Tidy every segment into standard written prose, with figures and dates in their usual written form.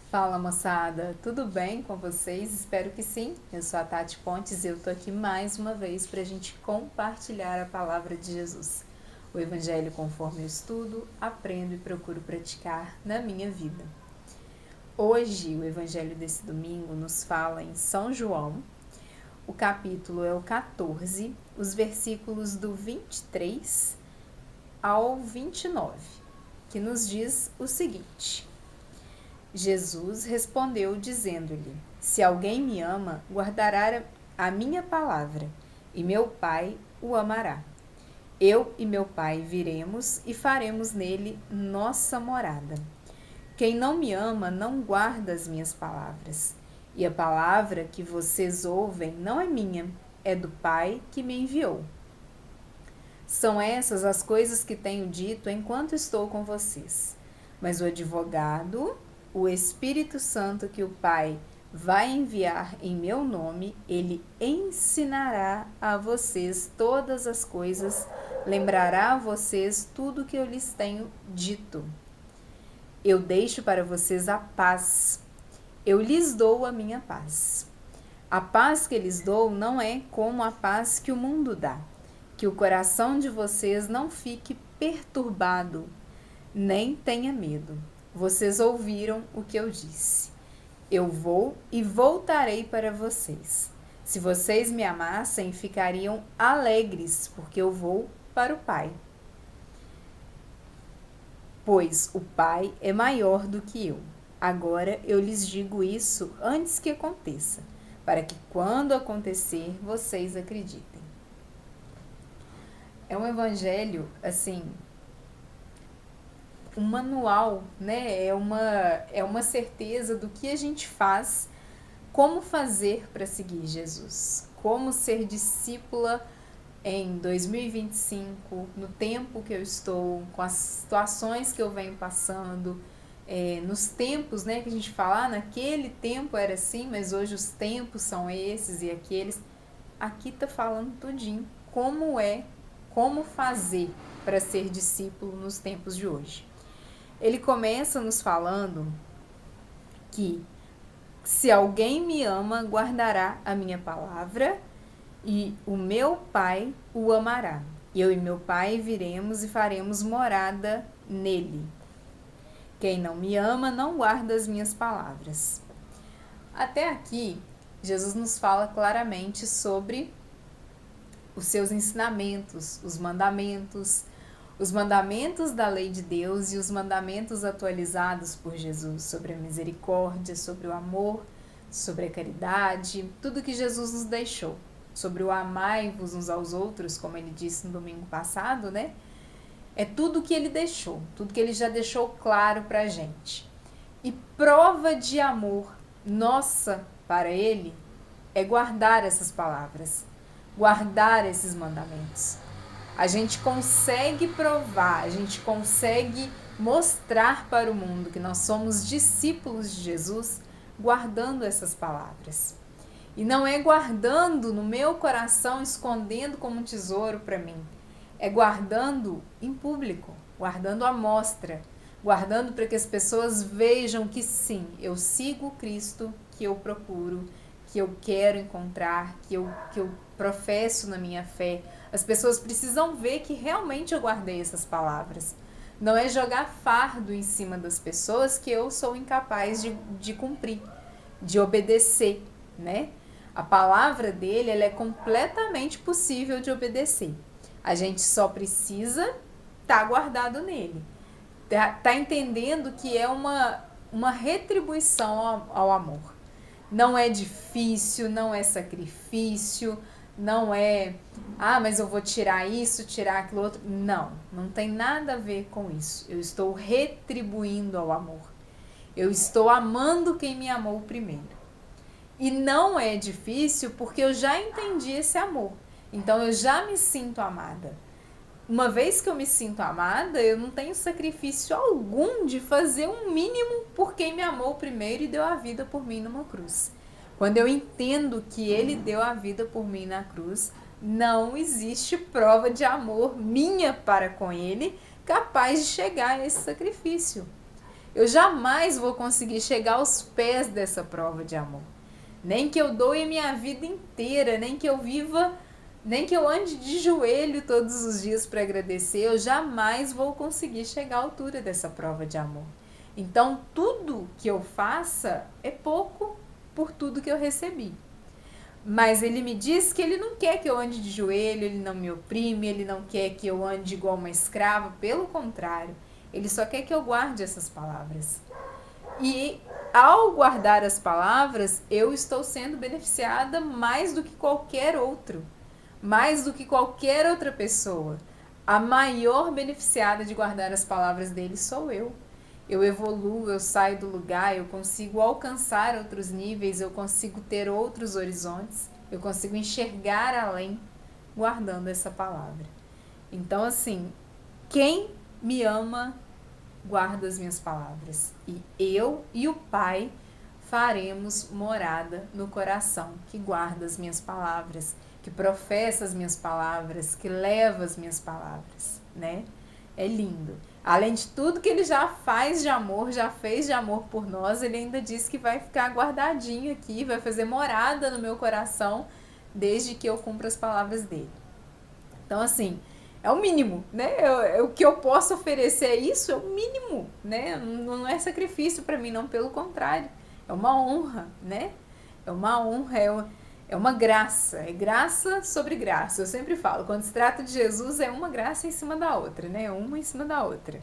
Fala moçada, tudo bem com vocês? Espero que sim. Eu sou a Tati Pontes e eu tô aqui mais uma vez para a gente compartilhar a palavra de Jesus. O Evangelho conforme eu estudo, aprendo e procuro praticar na minha vida. Hoje, o Evangelho desse domingo nos fala em São João. O capítulo é o 14, os versículos do 23 ao 29, que nos diz o seguinte: Jesus respondeu dizendo-lhe: Se alguém me ama, guardará a minha palavra, e meu Pai o amará. Eu e meu Pai viremos e faremos nele nossa morada. Quem não me ama não guarda as minhas palavras. E a palavra que vocês ouvem não é minha, é do Pai que me enviou. São essas as coisas que tenho dito enquanto estou com vocês. Mas o advogado, o Espírito Santo que o Pai vai enviar em meu nome, ele ensinará a vocês todas as coisas, lembrará a vocês tudo que eu lhes tenho dito. Eu deixo para vocês a paz. Eu lhes dou a minha paz. A paz que lhes dou não é como a paz que o mundo dá. Que o coração de vocês não fique perturbado, nem tenha medo. Vocês ouviram o que eu disse. Eu vou e voltarei para vocês. Se vocês me amassem, ficariam alegres, porque eu vou para o Pai. Pois o Pai é maior do que eu. Agora eu lhes digo isso antes que aconteça, para que quando acontecer, vocês acreditem. É um evangelho, assim, um manual, né? É uma certeza do que a gente faz, como fazer para seguir Jesus, como ser discípula em 2025, no tempo que eu estou, com as situações que eu venho passando, nos tempos, né, que a gente fala, naquele tempo era assim, mas hoje os tempos são esses e aqueles. Aqui tá falando tudinho, como fazer para ser discípulo nos tempos de hoje. Ele começa nos falando que se alguém me ama, guardará a minha palavra e o meu Pai o amará. Eu e meu Pai viremos e faremos morada nele. Quem não me ama não guarda as minhas palavras. Até aqui, Jesus nos fala claramente sobre os seus ensinamentos, os mandamentos da lei de Deus e os mandamentos atualizados por Jesus sobre a misericórdia, sobre o amor, sobre a caridade, tudo que Jesus nos deixou, sobre o amai-vos uns aos outros, como ele disse no domingo passado, né? É tudo que ele deixou, tudo que ele já deixou claro para a gente. E prova de amor nossa para ele é guardar essas palavras, guardar esses mandamentos. A gente consegue provar, a gente consegue mostrar para o mundo que nós somos discípulos de Jesus guardando essas palavras. E não é guardando no meu coração, escondendo como um tesouro para mim. É guardando em público, guardando à mostra, guardando para que as pessoas vejam que sim, eu sigo o Cristo que eu procuro, que eu quero encontrar, que eu professo na minha fé. As pessoas precisam ver que realmente eu guardei essas palavras. Não é jogar fardo em cima das pessoas que eu sou incapaz de cumprir, de obedecer, né? A palavra dele, ela é completamente possível de obedecer. A gente só precisa estar guardado nele. Tá entendendo que é uma retribuição ao amor. Não é difícil, não é sacrifício, não é, mas eu vou tirar isso, tirar aquilo outro. Não tem nada a ver com isso. Eu estou retribuindo ao amor. Eu estou amando quem me amou primeiro. E não é difícil porque eu já entendi esse amor. Então eu já me sinto amada. Uma vez que eu me sinto amada, eu não tenho sacrifício algum de fazer um mínimo por quem me amou primeiro e deu a vida por mim numa cruz. Quando eu entendo que ele deu a vida por mim na cruz, não existe prova de amor minha para com ele capaz de chegar a esse sacrifício. eu jamais vou conseguir chegar aos pés dessa prova de amor. Nem que eu doe a minha vida inteira, nem que eu viva, nem que eu ande de joelho todos os dias para agradecer, eu jamais vou conseguir chegar à altura dessa prova de amor. Então, tudo que eu faça é pouco por tudo que eu recebi. Mas ele me diz que ele não quer que eu ande de joelho, ele não me oprime, ele não quer que eu ande igual uma escrava, pelo contrário, ele só quer que eu guarde essas palavras. E ao guardar as palavras, eu estou sendo beneficiada mais do que qualquer outro, mais do que qualquer outra pessoa. A maior beneficiada de guardar as palavras dele sou eu. Eu evoluo, eu saio do lugar, eu consigo alcançar outros níveis, eu consigo ter outros horizontes, eu consigo enxergar além guardando essa palavra. Então, assim, quem me ama guarda as minhas palavras, e eu e o Pai faremos morada no coração que guarda as minhas palavras, que professa as minhas palavras, que leva as minhas palavras, né? É lindo. Além de tudo que ele já faz de amor, já fez de amor por nós, ele ainda diz que vai ficar guardadinho aqui, vai fazer morada no meu coração, desde que eu cumpra as palavras dele. Então, assim, é o mínimo, né? O que eu posso oferecer isso é o mínimo, né? Não é sacrifício para mim, não, pelo contrário. É uma honra, né? É uma honra, é uma graça, é graça sobre graça. Eu sempre falo, quando se trata de Jesus, é uma graça em cima da outra, né? Uma em cima da outra.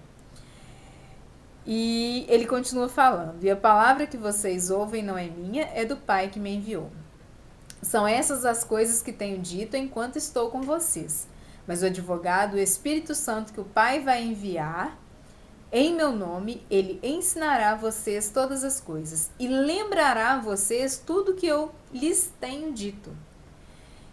E ele continua falando, e a palavra que vocês ouvem não é minha, é do Pai que me enviou. São essas as coisas que tenho dito enquanto estou com vocês. Mas o advogado, o Espírito Santo que o Pai vai enviar, em meu nome, ele ensinará a vocês todas as coisas e lembrará a vocês tudo que eu lhes tenho dito.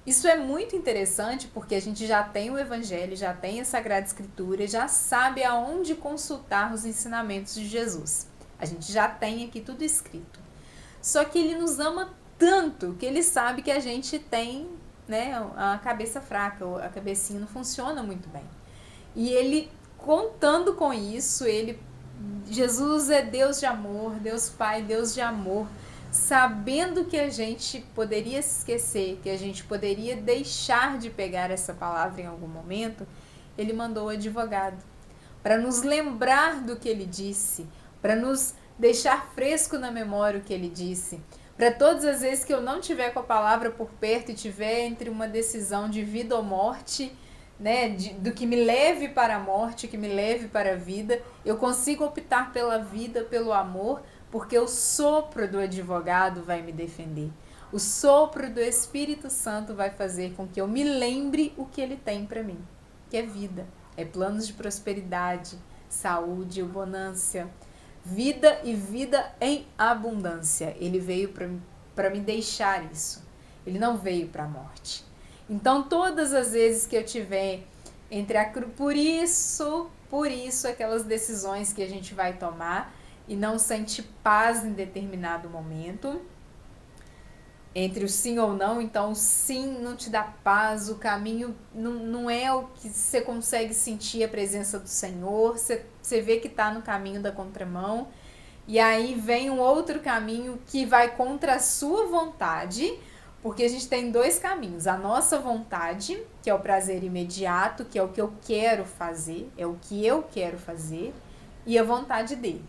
Isso é muito interessante porque a gente já tem o Evangelho, já tem a Sagrada Escritura, já sabe aonde consultar os ensinamentos de Jesus. A gente já tem aqui tudo escrito. Só que ele nos ama tanto que ele sabe que a gente tem, né, a cabeça fraca, a cabecinha não funciona muito bem. E ele, contando com isso, Jesus é Deus de amor, Deus Pai, Deus de amor, sabendo que a gente poderia se esquecer, que a gente poderia deixar de pegar essa palavra em algum momento, ele mandou o advogado para nos lembrar do que ele disse, para nos deixar fresco na memória o que ele disse, para todas as vezes que eu não tiver com a palavra por perto e tiver entre uma decisão de vida ou morte, né, do que me leve para a morte, que me leve para a vida, eu consigo optar pela vida, pelo amor, porque o sopro do advogado vai me defender. O sopro do Espírito Santo vai fazer com que eu me lembre o que ele tem para mim, que é vida, é planos de prosperidade, saúde, bonância, vida e vida em abundância. Ele veio para me deixar isso. Ele não veio para a morte. Então, todas as vezes que eu tiver entre por isso aquelas decisões que a gente vai tomar e não sente paz em determinado momento, entre o sim ou não, então o sim não te dá paz, o caminho não é o que você consegue sentir a presença do Senhor, você vê que está no caminho da contramão, e aí vem um outro caminho que vai contra a sua vontade, porque a gente tem dois caminhos, a nossa vontade, que é o prazer imediato, que é o que eu quero fazer, é o que eu quero fazer, e a vontade dele.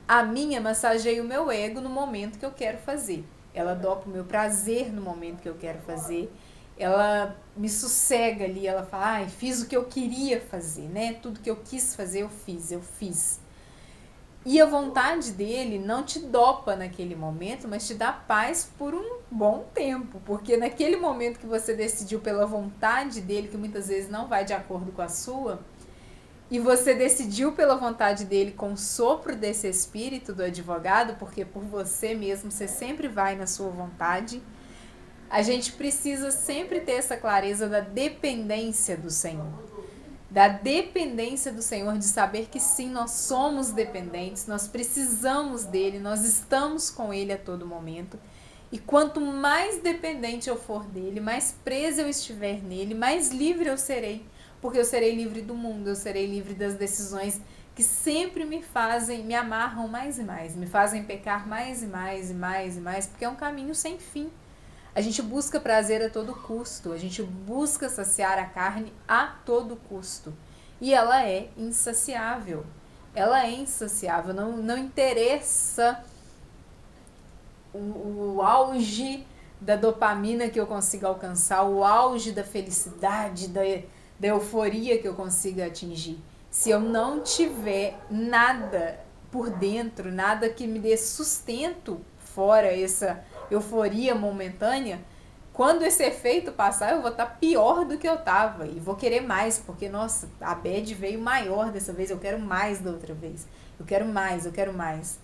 A minha massageia o meu ego no momento que eu quero fazer. Ela dopa o meu prazer no momento que eu quero fazer. Ela me sossega ali, ela fala, fiz o que eu queria fazer, né? Tudo que eu quis fazer, eu fiz. E a vontade dele não te dopa naquele momento, mas te dá paz por um bom tempo. Porque naquele momento que você decidiu pela vontade dele, que muitas vezes não vai de acordo com a sua, e você decidiu pela vontade dele com o sopro desse espírito do advogado, porque por você mesmo você sempre vai na sua vontade, a gente precisa sempre ter essa clareza da dependência do Senhor. Da dependência do Senhor, de saber que sim, nós somos dependentes, nós precisamos dele, nós estamos com ele a todo momento. E quanto mais dependente eu for dele, mais presa eu estiver nele, mais livre eu serei. Porque eu serei livre do mundo, eu serei livre das decisões que sempre me amarram mais e mais, me fazem pecar mais e mais e mais e mais, porque é um caminho sem fim. A gente busca prazer a todo custo, a gente busca saciar a carne a todo custo. E ela é insaciável. Ela é insaciável, não interessa o auge da dopamina que eu consiga alcançar, o auge da felicidade, da euforia que eu consiga atingir. Se eu não tiver nada por dentro, nada que me dê sustento fora essa euforia momentânea, quando esse efeito passar, eu vou estar pior do que eu estava e vou querer mais, porque, nossa, a bad veio maior dessa vez, eu quero mais da outra vez. Eu quero mais, eu quero mais.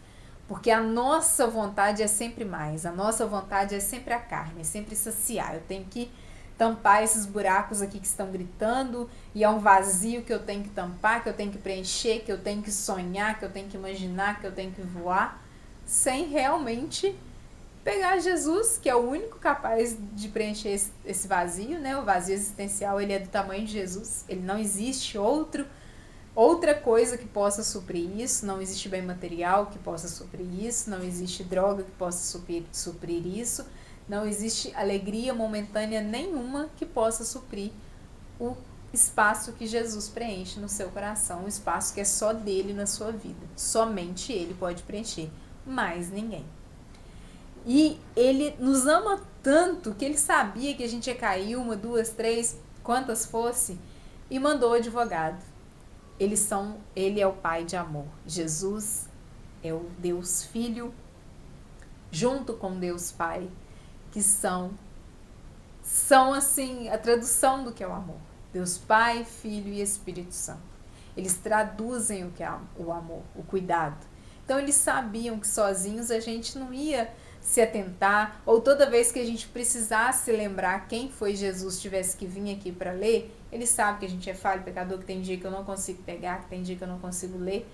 Porque a nossa vontade é sempre mais, a nossa vontade é sempre a carne, é sempre saciar. Eu tenho que tampar esses buracos aqui que estão gritando, e é um vazio que eu tenho que tampar, que eu tenho que preencher, que eu tenho que sonhar, que eu tenho que imaginar, que eu tenho que voar, sem realmente pegar Jesus, que é o único capaz de preencher esse vazio, né? O vazio existencial, ele é do tamanho de Jesus, ele não existe outra coisa que possa suprir isso, não existe bem material que possa suprir isso, não existe droga que possa suprir isso, não existe alegria momentânea nenhuma que possa suprir o espaço que Jesus preenche no seu coração, um espaço que é só dele na sua vida. Somente ele pode preencher, mais ninguém. E ele nos ama tanto que ele sabia que a gente ia cair 1, 2, 3, quantas fosse, e mandou o advogado. Ele é o Pai de amor. Jesus é o Deus Filho, junto com Deus Pai, que são assim a tradução do que é o amor. Deus Pai, Filho e Espírito Santo. Eles traduzem o que é o amor, o cuidado. Então eles sabiam que sozinhos a gente não ia se atentar, ou toda vez que a gente precisasse lembrar quem foi Jesus, tivesse que vir aqui para ler, ele sabe que a gente é falho, pecador, que tem dia que eu não consigo pegar, que tem dia que eu não consigo ler,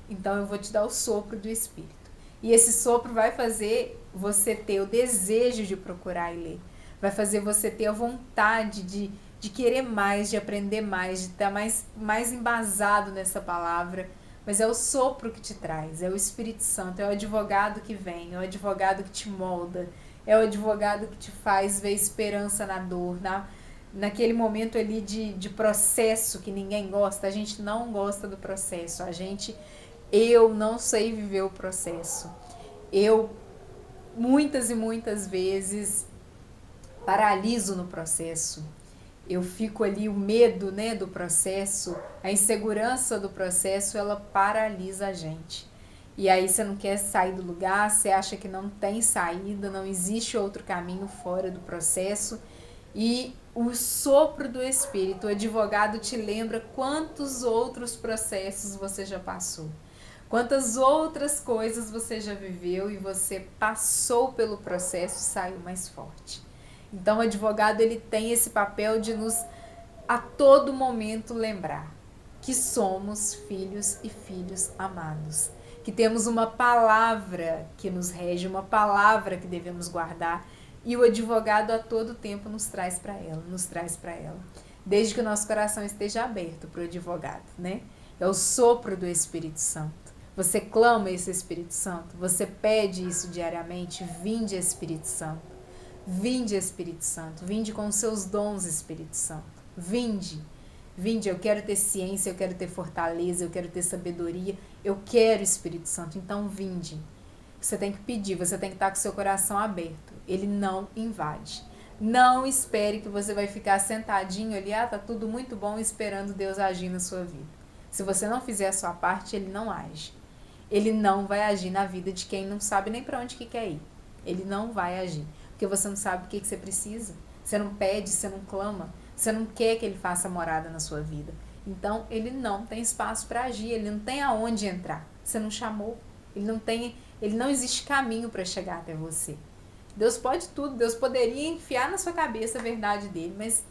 então eu vou te dar o sopro do Espírito. E esse sopro vai fazer você ter o desejo de procurar e ler, vai fazer você ter a vontade de querer mais, de aprender mais, de estar mais embasado nessa palavra. Mas é o sopro que te traz, é o Espírito Santo, é o advogado que vem, é o advogado que te molda, é o advogado que te faz ver esperança na dor, naquele momento ali de processo que ninguém gosta. A gente não gosta do processo, eu não sei viver o processo. Eu, muitas e muitas vezes, paraliso no processo. Eu fico ali, o medo, né, do processo, a insegurança do processo, ela paralisa a gente. E aí você não quer sair do lugar, você acha que não tem saída, não existe outro caminho fora do processo. E o sopro do Espírito, o advogado te lembra quantos outros processos você já passou. Quantas outras coisas você já viveu e você passou pelo processo e saiu mais forte. Então o advogado, ele tem esse papel de nos a todo momento lembrar que somos filhos e filhos amados, que temos uma palavra que nos rege, uma palavra que devemos guardar, e o advogado a todo tempo nos traz para ela, desde que o nosso coração esteja aberto para o advogado, né? É o sopro do Espírito Santo. Você clama esse Espírito Santo, você pede isso diariamente, vinde Espírito Santo. Vinde Espírito Santo, vinde com os seus dons, Espírito Santo. Vinde, eu quero ter ciência, eu quero ter fortaleza, eu quero ter sabedoria, eu quero Espírito Santo, então vinde. Você tem que pedir, você tem que estar com o seu coração aberto. Ele não invade. Não espere que você vai ficar sentadinho ali, tá tudo muito bom, esperando Deus agir na sua vida. Se você não fizer a sua parte, ele não age. Ele não vai agir na vida de quem não sabe nem para onde que quer ir. Ele não vai agir. Porque você não sabe o que você precisa, você não pede, você não clama, você não quer que ele faça morada na sua vida. Então, ele não tem espaço para agir, ele não tem aonde entrar. Você não chamou, ele não existe caminho para chegar até você. Deus pode tudo, Deus poderia enfiar na sua cabeça a verdade dele, mas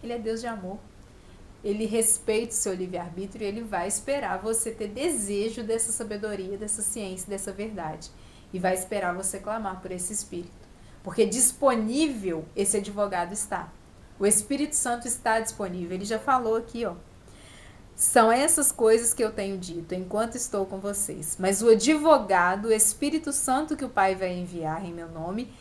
ele é Deus de amor. Ele respeita o seu livre-arbítrio e ele vai esperar você ter desejo dessa sabedoria, dessa ciência, dessa verdade. E vai esperar você clamar por esse Espírito. Porque disponível esse advogado está. O Espírito Santo está disponível. Ele já falou aqui, São essas coisas que eu tenho dito enquanto estou com vocês. Mas o advogado, o Espírito Santo que o Pai vai enviar em meu nome,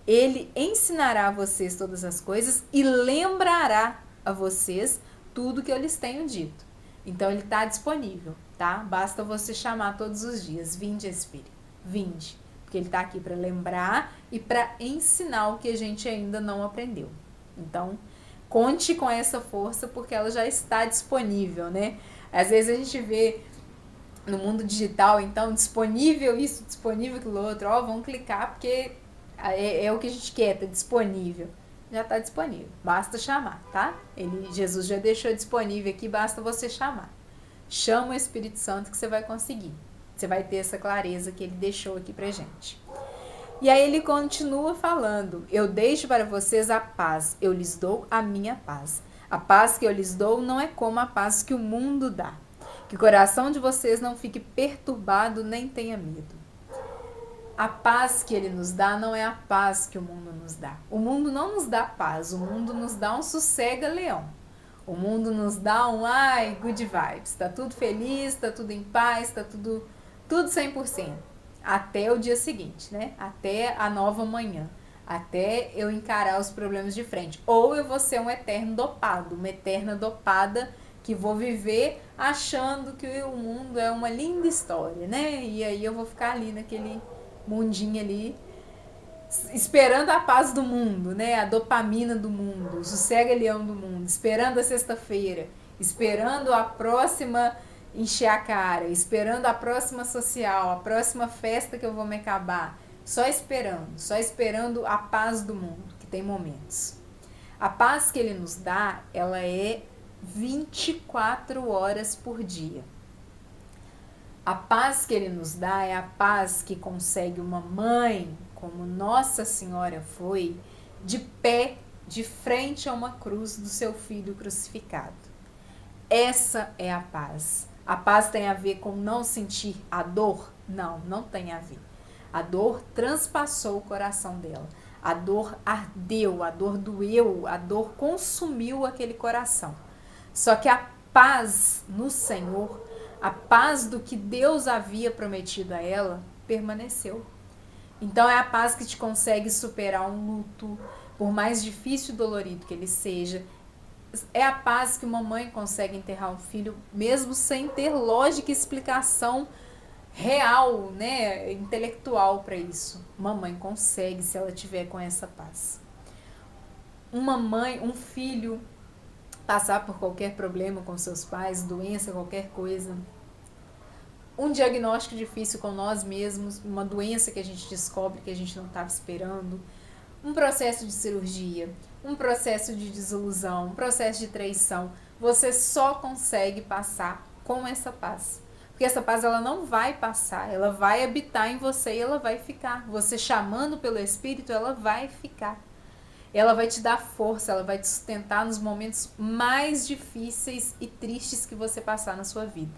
ele ensinará a vocês todas as coisas e lembrará a vocês tudo que eu lhes tenho dito. Então ele está disponível, tá? Basta você chamar todos os dias. Vinde, Espírito. Vinde. Porque ele está aqui para lembrar e para ensinar o que a gente ainda não aprendeu. Então, conte com essa força porque ela já está disponível, né? Às vezes a gente vê no mundo digital, então, disponível isso, disponível aquilo outro. Ó, vamos clicar porque é o que a gente quer, tá disponível. Já está disponível, basta chamar, tá? Jesus já deixou disponível aqui, basta você chamar. Chama o Espírito Santo que você vai conseguir. Você vai ter essa clareza que ele deixou aqui pra gente. E aí ele continua falando: eu deixo para vocês a paz, eu lhes dou a minha paz. A paz que eu lhes dou não é como a paz que o mundo dá. Que o coração de vocês não fique perturbado nem tenha medo. A paz que ele nos dá não é a paz que o mundo nos dá. O mundo não nos dá paz, o mundo nos dá um sossega-leão. O mundo nos dá um good vibes. Tá tudo feliz, tá tudo em paz, tá tudo 100%. Até o dia seguinte, né? Até a nova manhã. Até eu encarar os problemas de frente. Ou eu vou ser um eterno dopado, uma eterna dopada que vou viver achando que o mundo é uma linda história, né? E aí eu vou ficar ali naquele mundinho ali, esperando a paz do mundo, né? A dopamina do mundo, o sossega-leão do mundo, esperando a sexta-feira, esperando a próxima encher a cara, esperando a próxima social, a próxima festa que eu vou me acabar, só esperando a paz do mundo, que tem momentos. A paz que ele nos dá, ela é 24 horas por dia. A paz que ele nos dá é a paz que consegue uma mãe, como Nossa Senhora foi, de pé, de frente a uma cruz do seu filho crucificado. Essa é a paz. A paz tem a ver com não sentir a dor? Não, não tem a ver. A dor transpassou o coração dela. A dor ardeu, a dor doeu, a dor consumiu aquele coração. Só que a paz no Senhor, a paz do que Deus havia prometido a ela, permaneceu. Então é a paz que te consegue superar um luto, por mais difícil e dolorido que ele seja. É a paz que uma mãe consegue enterrar um filho, mesmo sem ter lógica e explicação real, né, intelectual para isso. Uma mãe consegue se ela tiver com essa paz. Uma mãe, um filho, passar por qualquer problema com seus pais, doença, qualquer coisa, um diagnóstico difícil com nós mesmos, uma doença que a gente descobre que a gente não estava esperando, um processo de cirurgia, um processo de desilusão, um processo de traição, você só consegue passar com essa paz. Porque essa paz ela não vai passar, ela vai habitar em você e ela vai ficar. Você chamando pelo Espírito, ela vai ficar. Ela vai te dar força, ela vai te sustentar nos momentos mais difíceis e tristes que você passar na sua vida.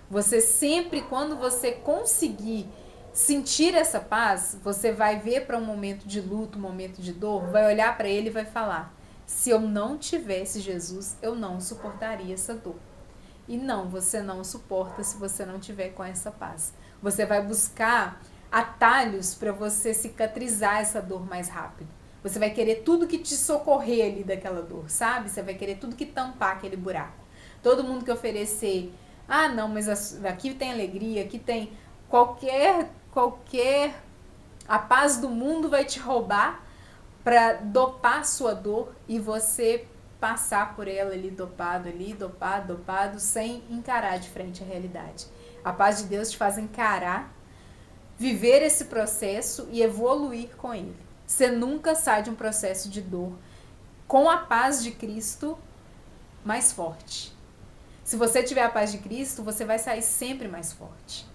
Você sempre, quando você conseguir sentir essa paz, você vai ver para um momento de luto, um momento de dor, vai olhar para ele e vai falar: se eu não tivesse Jesus, eu não suportaria essa dor. E não, você não suporta se você não tiver com essa paz. Você vai buscar atalhos para você cicatrizar essa dor mais rápido. Você vai querer tudo que te socorrer ali daquela dor, sabe? Você vai querer tudo que tampar aquele buraco. Todo mundo que oferecer, não, mas aqui tem alegria, aqui tem qualquer a paz do mundo vai te roubar para dopar sua dor e você passar por ela ali dopado, sem encarar de frente a realidade. A paz de Deus te faz encarar, viver esse processo e evoluir com ele. Você nunca sai de um processo de dor com a paz de Cristo mais forte. Se você tiver a paz de Cristo, você vai sair sempre mais forte.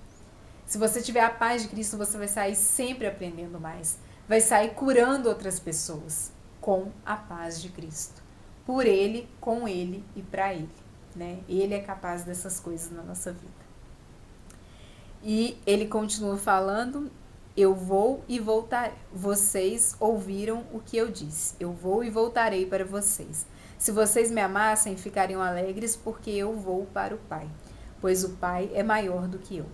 Se você tiver a paz de Cristo, você vai sair sempre aprendendo mais. Vai sair curando outras pessoas com a paz de Cristo. Por Ele, com Ele e para Ele, né? Ele é capaz dessas coisas na nossa vida. E ele continua falando: eu vou e voltarei. Vocês ouviram o que eu disse. Eu vou e voltarei para vocês. Se vocês me amassem, ficariam alegres, porque eu vou para o Pai, pois o Pai é maior do que eu.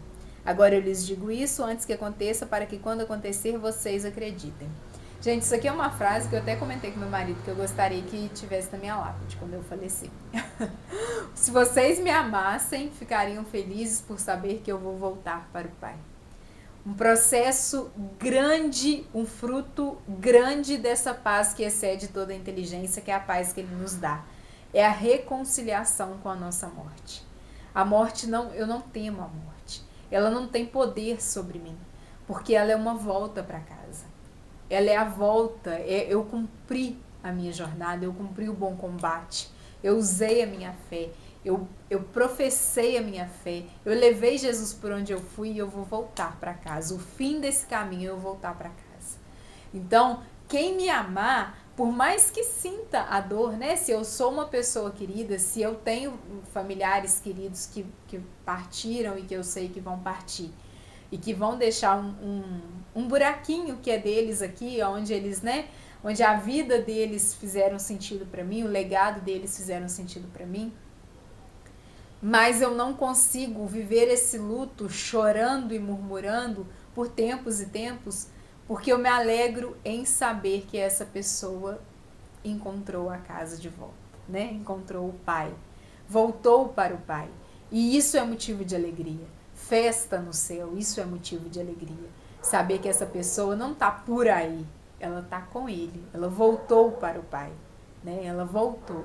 Agora eu lhes digo isso antes que aconteça, para que quando acontecer, vocês acreditem. Gente, isso aqui é uma frase que eu até comentei com meu marido, que eu gostaria que tivesse na minha lápide quando eu falecer. Se vocês me amassem, ficariam felizes por saber que eu vou voltar para o Pai. Um processo grande, um fruto grande dessa paz que excede toda a inteligência, que é a paz que Ele nos dá. É a reconciliação com a nossa morte. A morte, eu não temo a morte. Ela não tem poder sobre mim, porque ela é uma volta para casa. Ela é a volta, eu cumpri a minha jornada, eu cumpri o bom combate, eu usei a minha fé, eu professei a minha fé, eu levei Jesus por onde eu fui e eu vou voltar para casa. O fim desse caminho eu vou voltar para casa. Então, quem me amar, por mais que sinta a dor, né? Se eu sou uma pessoa querida, se eu tenho familiares queridos que partiram e que eu sei que vão partir, e que vão deixar um buraquinho que é deles aqui, onde eles, né, onde a vida deles fizeram sentido para mim, o legado deles fizeram sentido para mim, mas eu não consigo viver esse luto chorando e murmurando por tempos e tempos, porque eu me alegro em saber que essa pessoa encontrou a casa de volta, né? Encontrou o Pai, voltou para o Pai, e isso é motivo de alegria. Festa no céu, isso é motivo de alegria. Saber que essa pessoa não está por aí, ela está com Ele, ela voltou para o Pai, né? Ela voltou.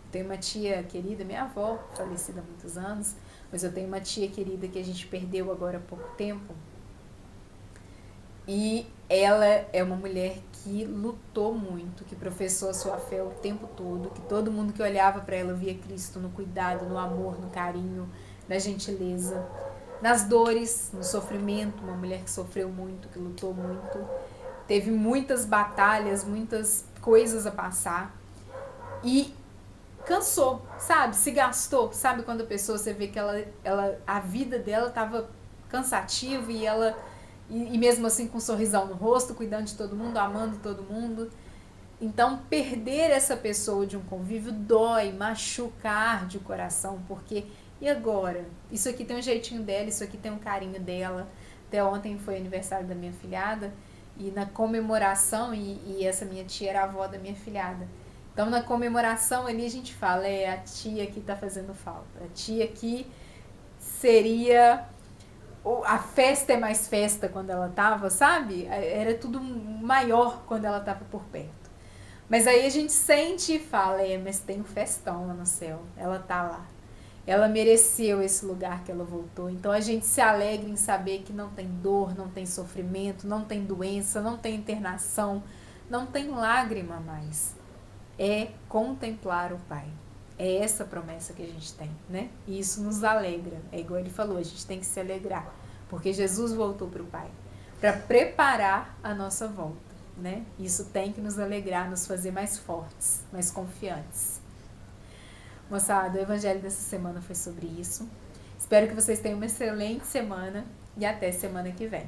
Eu tenho uma tia querida, minha avó, falecida há muitos anos, mas eu tenho uma tia querida que a gente perdeu agora há pouco tempo. E ela é uma mulher que lutou muito, que professou a sua fé o tempo todo, que todo mundo que olhava para ela via Cristo no cuidado, no amor, no carinho, na gentileza, nas dores, no sofrimento. Uma mulher que sofreu muito, que lutou muito, teve muitas batalhas, muitas coisas a passar e cansou, sabe? Se gastou, sabe? Quando a pessoa, você vê que a vida dela estava cansativa e mesmo assim com um sorrisão no rosto, cuidando de todo mundo, amando todo mundo. Então, perder essa pessoa de um convívio dói, machuca, arde o coração, porque e agora? Isso aqui tem um jeitinho dela, isso aqui tem um carinho dela. Até ontem foi aniversário da minha filhada, e na comemoração, e essa minha tia era a avó da minha filhada. Então, na comemoração ali a gente fala, a tia que tá fazendo falta, a tia que seria... A festa é mais festa quando ela tava, sabe? Era tudo maior quando ela tava por perto. Mas aí a gente sente e fala, mas tem um festão lá no céu, ela tá lá. Ela mereceu esse lugar que ela voltou. Então a gente se alegra em saber que não tem dor, não tem sofrimento, não tem doença, não tem internação, não tem lágrima mais. É contemplar o Pai. É essa promessa que a gente tem, né? E isso nos alegra. É igual ele falou, a gente tem que se alegrar, porque Jesus voltou para o Pai, para preparar a nossa volta, né? Isso tem que nos alegrar, nos fazer mais fortes, mais confiantes. Moçada, o evangelho dessa semana foi sobre isso. Espero que vocês tenham uma excelente semana e até semana que vem.